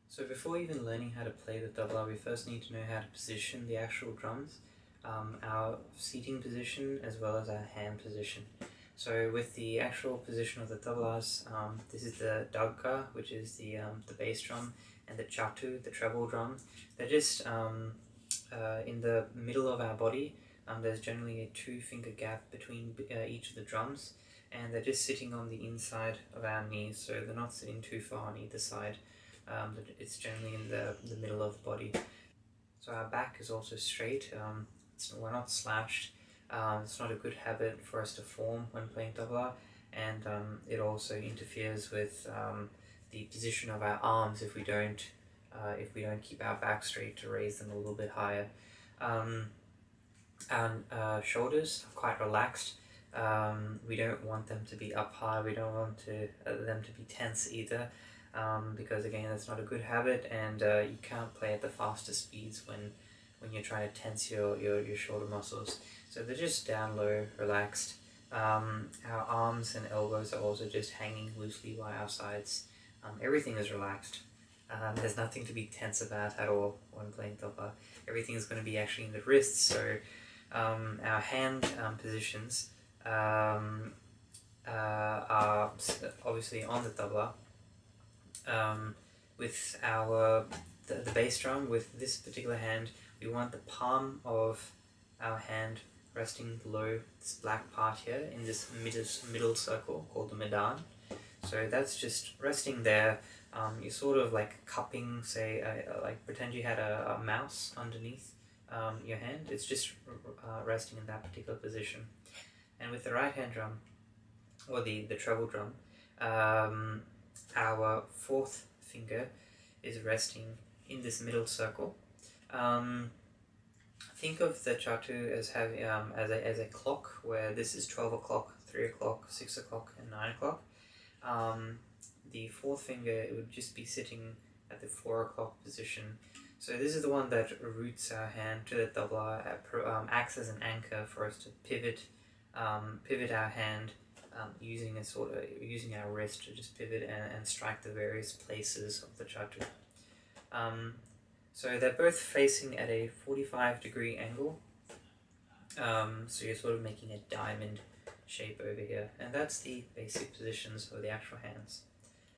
So before even learning how to play the tabla, we first need to know how to position the actual drums, our seating position as well as our hand position. So with the actual position of the tablas, this is the dagka, which is the bass drum, and the CHATTU, the treble drum. They're just in the middle of our body. There's generally a 2-finger gap between each of the drums, and they're just sitting on the inside of our knees, so they're not sitting too far on either side. It's generally in the middle of the body. So our back is also straight. We're not slouched. It's not a good habit for us to form when playing tabla, and it also interferes with the position of our arms if we don't keep our back straight to raise them a little bit higher. Our shoulders are quite relaxed. We don't want them to be up high. We don't want them to be tense either, because again, that's not a good habit, and you can't play at the fastest speeds when you're trying to tense your shoulder muscles. So they're just down low, relaxed. Our arms and elbows are also just hanging loosely by our sides. Everything is relaxed. There's nothing to be tense about at all when playing tabla. Everything is going to be actually in the wrists, so our hand positions are obviously on the tabla. With the bass drum, with this particular hand, we want the palm of our hand resting below this black part here in this middle circle called the medan. So that's just resting there. You're sort of like cupping, say, like pretend you had a mouse underneath your hand. It's just resting in that particular position. And with the right hand drum, or the treble drum, our 4th finger is resting in this middle circle. Think of the CHATTU as having as a clock, where this is 12 o'clock, 3 o'clock, 6 o'clock, and 9 o'clock. The 4th finger would just be sitting at the 4 o'clock position. So this is the one that roots our hand to the tabla, acts as an anchor for us to pivot our hand, using our wrist to just pivot and strike the various places of the CHATTU. So they're both facing at a 45-degree angle. So you're sort of making a diamond shape over here, and that's the basic positions of the actual hands.